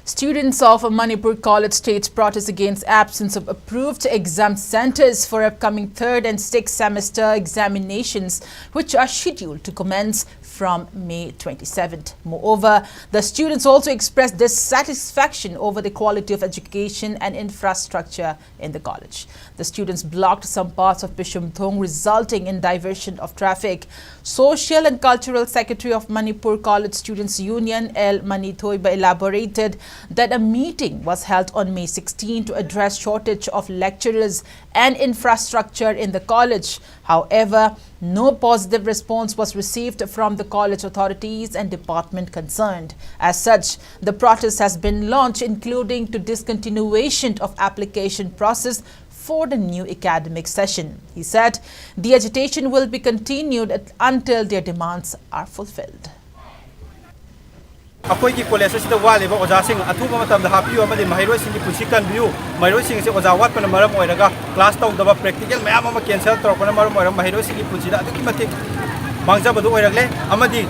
Students of Manipur College State protest against absence of approved exam centers for upcoming 3rd and 6th semester examinations, which are scheduled to commence from May 27th. Moreover, the students also expressed dissatisfaction over the quality of education and infrastructure in the college. The students blocked some parts of Bishumthong, resulting in diversion of traffic. Social and Cultural Secretary of Manipur College Students Union, L. Manithoiba, elaborated that a meeting was held on May 16 to address shortage of lecturers and infrastructure in the college. However, no positive response was received from the college authorities and department concerned. As such, the protest has been launched, including to discontinuation of application process for the new academic session. He said the agitation will be continued until their demands are fulfilled. अखोई college असिदा वालेबा ओजासिंग अथुबा मतमदा हापियो अमदि महिरोसिंगी पुंसी कनबियु महिरोसिंग से ओजा वाटपन मरम ओइरगा class तौदबा practical मयाम अमा cancel तौरपन मरम ओइरम महिरोसिंगी पुंसीदा अदुकी मतिक मांगजाबदु ओइरगले अमदि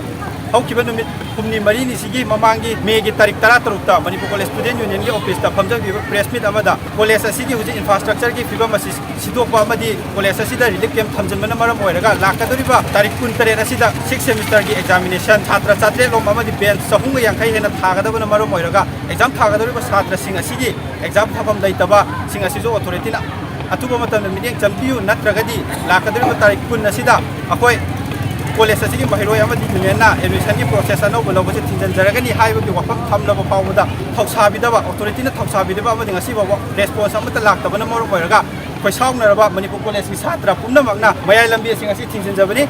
हौकिबा नुमित हुमनी मरीनी सिगी ममांगी Maggi तारीख 13 ता Manipur college student union की office ता फमजबिबा प्रेस मीट अमदा कॉलेज असिगी हुजि इंफ्रास्ट्रक्चर की फिबम असिस सिदोकबा अमदि कॉलेज असिदा रिलीफ कैंप थमजनबन मरम ओइरगा लाकदोरिबा तारीख 23 असिदा 6 सेमेस्टर की एग्जामिनेशन छात्र छात्रे लोम अमदि बेंच सहूंग यांखै हेना थागदबन मरम ओइरगा एग्जाम थागदोरिबा छात्र सिंग असिगी एग्जाम थाफम दैतबा सिंग असिजो अथॉरिटीना अथुबा मतम मिटिंग चंपियु नत्रगदि लाकदोरिबा तारीख 19 असिदा अखोय कॉलेज असिगी महिरोय अमदि यूनियनना एडमिशन की प्रोसेस अनौब लौबसे थिंजनजरगनी हाइबगी वफम थमलबा फावबदा थौसाबिदबा अथॉरिटीना थौसाबिदबा अमदि ngasiba रेस्पॉन्स अमता लाक्तबना मरम ओइरगा खै साउनरबा मणिपुर कॉलेज की छात्र पुनमकना मयाय लंबी सिंग असि थिंजनजबनी